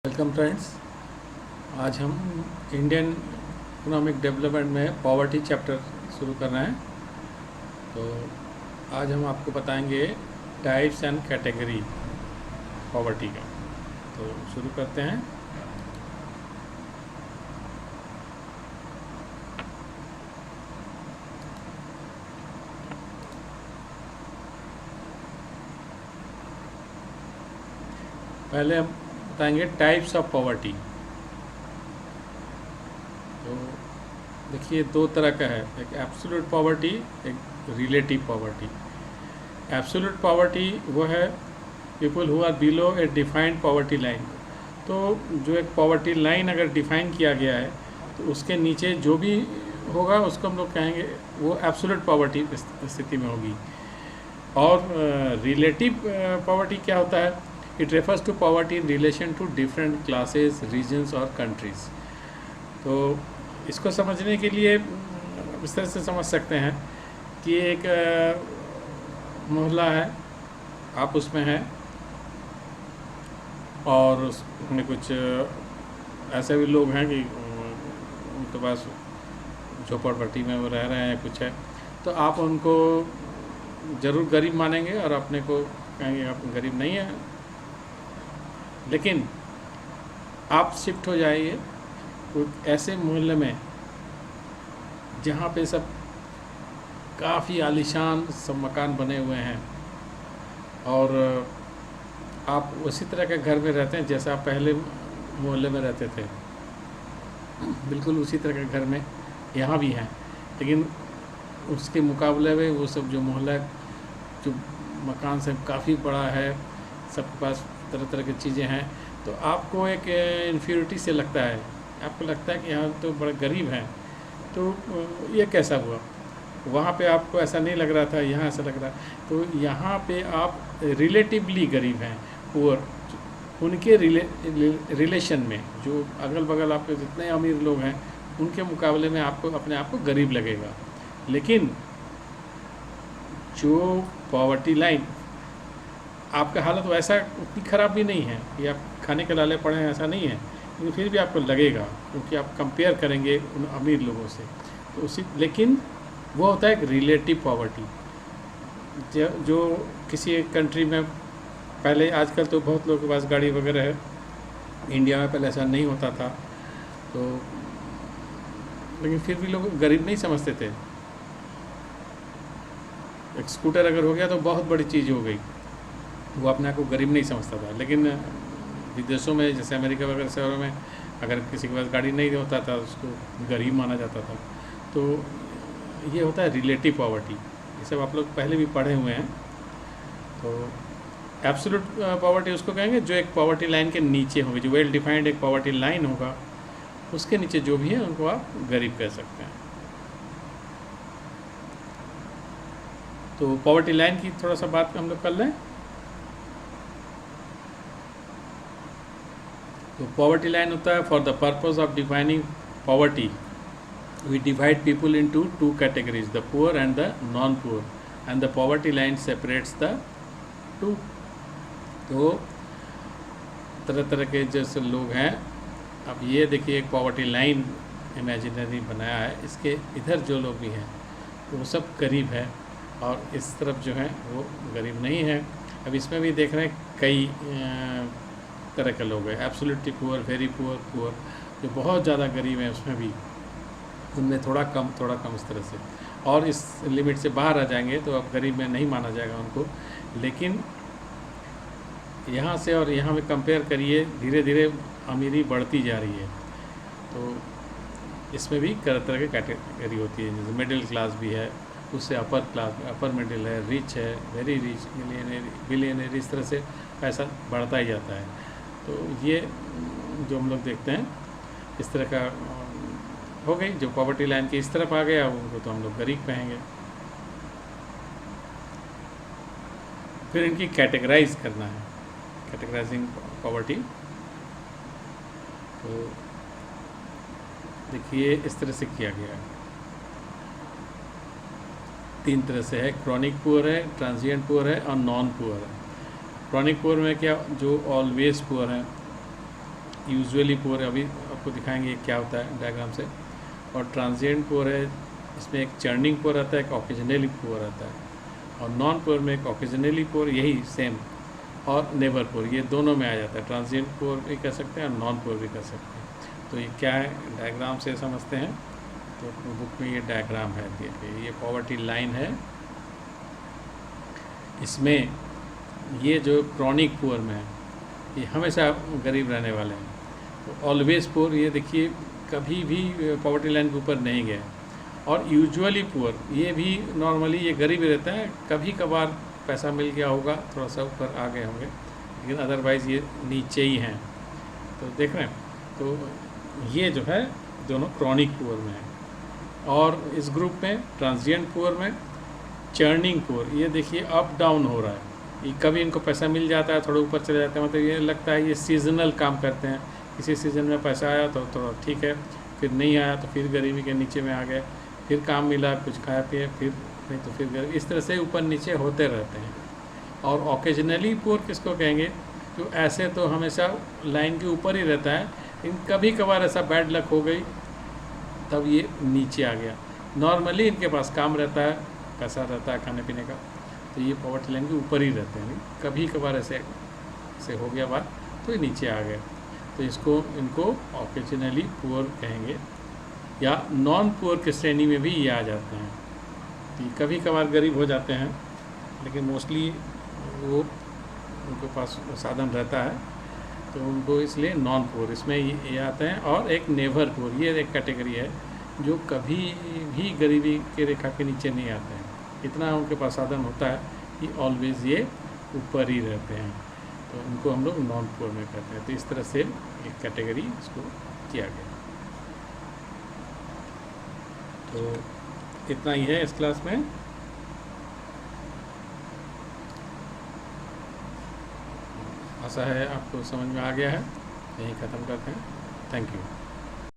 Welcome friends. आज हम Indian economic development में पॉवर्टी चैप्टर शुरू कर रहे हैं। तो आज हम आपको बताएंगे टाइप्स एंड कैटेगरी पॉवर्टी का। तो शुरू करते हैं। पहले हम बताएंगे टाइप्स ऑफ पॉवर्टी। तो देखिए दो तरह का है, एक एब्सोल्यूट पॉवर्टी, एक रिलेटिव पॉवर्टी। एब्सोल्यूट पॉवर्टी वो है people who are below a defined poverty line. तो जो एक पॉवर्टी लाइन अगर डिफाइन किया गया है तो उसके नीचे जो भी होगा उसको हम लोग कहेंगे वो एब्सोल्यूट पॉवर्टी स्थिति में होगी। और रिलेटिव पॉवर्टी क्या होता है? It refers to poverty in relation to different classes, regions और कंट्रीज़। तो इसको समझने के लिए इस तरह से समझ सकते हैं कि एक मोहल्ला है, आप उसमें हैं और उसमें कुछ ऐसे भी लोग हैं कि उनके पास झोपड़पट्टी में वो रह रहे हैं कुछ है, तो आप उनको ज़रूर गरीब मानेंगे और अपने को कहेंगे आप गरीब नहीं है। लेकिन आप शिफ्ट हो जाइए ऐसे मोहल्ले में जहाँ पे सब काफ़ी आलीशान सब मकान बने हुए हैं और आप उसी तरह के घर में रहते हैं जैसा आप पहले मोहल्ले में रहते थे, बिल्कुल उसी तरह के घर में यहाँ भी हैं। लेकिन उसके मुकाबले में वो सब जो मोहल्ला जो मकान से काफ़ी बड़ा है, सबके पास तरह तरह की चीज़ें हैं, तो आपको एक इन्फ्यूरिटी से लगता है, आपको लगता है कि यहाँ तो बड़े गरीब हैं। तो ये कैसा हुआ? वहाँ पे आपको ऐसा नहीं लग रहा था, यहाँ ऐसा लग रहा है। तो यहाँ पे आप रिलेटिवली गरीब हैं, पुअर, उनके रिलेशन में जो अगल बगल आपके जितने अमीर लोग हैं उनके मुकाबले में आपको अपने आप को गरीब लगेगा। लेकिन जो पॉवर्टी लाइन, आपका हालत वैसा उतनी ख़राब भी नहीं है कि आप खाने के लाले पड़े हैं, ऐसा नहीं है, लेकिन फिर भी आपको लगेगा क्योंकि आप कंपेयर करेंगे उन अमीर लोगों से। तो उसी, लेकिन वो होता है एक रिलेटिव पॉवर्टी। जो किसी एक कंट्री में पहले, आजकल तो बहुत लोगों के पास गाड़ी वगैरह है, इंडिया में पहले ऐसा नहीं होता था, तो लेकिन फिर भी लोग गरीब नहीं समझते थे। एक स्कूटर अगर हो गया तो बहुत बड़ी चीज़ हो गई, वो अपने आप को गरीब नहीं समझता था। लेकिन विदेशों में जैसे अमेरिका वगैरह शहरों में अगर किसी के पास गाड़ी नहीं होता था उसको गरीब माना जाता था। तो ये होता है रिलेटिव पॉवर्टी। ये सब आप लोग पहले भी पढ़े हुए हैं। तो एब्सोल्यूट पॉवर्टी उसको कहेंगे जो एक पॉवर्टी लाइन के नीचे होगी, जो वेल डिफाइंड एक पॉवर्टी लाइन होगा, उसके नीचे जो भी है उनको आप गरीब कह सकते हैं। तो पॉवर्टी लाइन की थोड़ा सा बात हम लोग कर लें। तो पॉवर्टी लाइन होता है for the purpose of defining poverty we divide people into two categories, the poor and the non poor, and the poverty line separates the two. तो तरह तरह के जैसे लोग हैं, अब ये देखिए एक पॉवर्टी लाइन इमेजिनरी बनाया है, इसके इधर जो लोग भी हैं तो वो सब गरीब है और इस तरफ जो है वो गरीब नहीं है। अब इसमें भी देख रहे हैं कई तरह के लोग हैं, absolutely poor, very poor, poor, जो बहुत ज़्यादा गरीब हैं उसमें भी, उनमें थोड़ा कम इस तरह से, और इस लिमिट से बाहर आ जाएंगे तो अब गरीब में नहीं माना जाएगा उनको। लेकिन यहाँ से और यहाँ में कंपेयर करिए, धीरे धीरे अमीरी बढ़ती जा रही है। तो इसमें भी तरह तरह की कैटेगरी होती है, जैसे मिडिल क्लास भी है, उससे अपर क्लास, अपर मिडिल है, रिच है, वेरी रिच, बिलियनरी, इस तरह से पैसा बढ़ता ही जाता है। तो ये जो हम लोग देखते हैं इस तरह का हो गई। जो पॉवर्टी लाइन के इस तरफ आ गया उनको तो हम लोग गरीब कहेंगे। फिर इनकी कैटेगराइज करना है, कैटेगराइजिंग पॉवर्टी। तो देखिए इस तरह से किया गया है, तीन तरह से है। क्रॉनिक पुअर है, ट्रांजिएंट पुअर है और नॉन पुअर है। क्रॉनिक पुअर में क्या, जो ऑलवेज पुअर हैं, यूजुअली पुअर, अभी आपको दिखाएंगे क्या होता है डायग्राम से। और ट्रांजिएंट पुअर है, इसमें एक चर्निंग पुअर आता है, एक ऑकेजनली पुअर आता है। और नॉन पुअर में एक ऑकेजनली पुअर, यही सेम, और नेवर पुअर, ये दोनों में आ जाता है। ट्रांजिएंट पुअर भी कर सकते हैं और नॉन पुअर भी कर सकते हैं। तो ये क्या है, डायग्राम से समझते हैं। तो बुक में ये डायग्राम है, देखिए ये पॉवर्टी लाइन है। इसमें ये जो क्रॉनिक पुअर में है, ये हमेशा गरीब रहने वाले हैं। तो ऑलवेज पुअर, ये देखिए कभी भी पॉवर्टी लाइन के ऊपर नहीं गए। और यूजुअली पुअर, ये भी नॉर्मली ये गरीब ही रहता है, कभी कभार पैसा मिल गया होगा, थोड़ा सा ऊपर आ गए होंगे, लेकिन अदरवाइज़ ये नीचे ही हैं। तो देख रहे हैं, तो ये जो है दोनों क्रॉनिक पुअर में है। और इस ग्रुप में ट्रांजिएंट पुअर में चर्निंग पुअर, ये देखिए अप डाउन हो रहा है। ये कभी इनको पैसा मिल जाता है, थोड़ा ऊपर चले जाते हैं, मतलब ये लगता है ये सीजनल काम करते हैं। किसी सीज़न में पैसा आया तो थोड़ा ठीक है, फिर नहीं आया तो फिर गरीबी के नीचे में आ गए, फिर काम मिला, कुछ खाया पिए, फिर नहीं तो फिर गरीब, इस तरह से ऊपर नीचे होते रहते हैं। और ओकेजनली पुअर किसको कहेंगे, जो ऐसे तो हमेशा लाइन के ऊपर ही रहता है, इन कभी कभार ऐसा बैड लक हो गई तब ये नीचे आ गया। नॉर्मली इनके पास काम रहता है, पैसा रहता है खाने पीने का, तो ये पॉवर्टी लाइन के ऊपर ही रहते हैं। कभी कभार ऐसे हो गया बात तो ये नीचे आ गए, तो इनको ऑकेजनली पुअर कहेंगे। या नॉन पुअर के श्रेणी में भी ये आ जाते हैं। तो कभी कभार गरीब हो जाते हैं, लेकिन मोस्टली वो उनके पास साधन रहता है, तो उनको इसलिए नॉन पुअर इसमें ये आते हैं। और एक नेवर पुअर, ये एक कैटेगरी है जो कभी भी गरीबी के रेखा के नीचे नहीं आते हैं। इतना उनके पास साधन होता है कि ऑलवेज ये ऊपर ही रहते हैं, तो उनको हम लोग नॉन पुअर में कहते हैं। तो इस तरह से एक कैटेगरी इसको किया गया। तो इतना ही है इस क्लास में। आशा है आपको समझ में आ गया है। यहीं ख़त्म करते हैं। Thank you.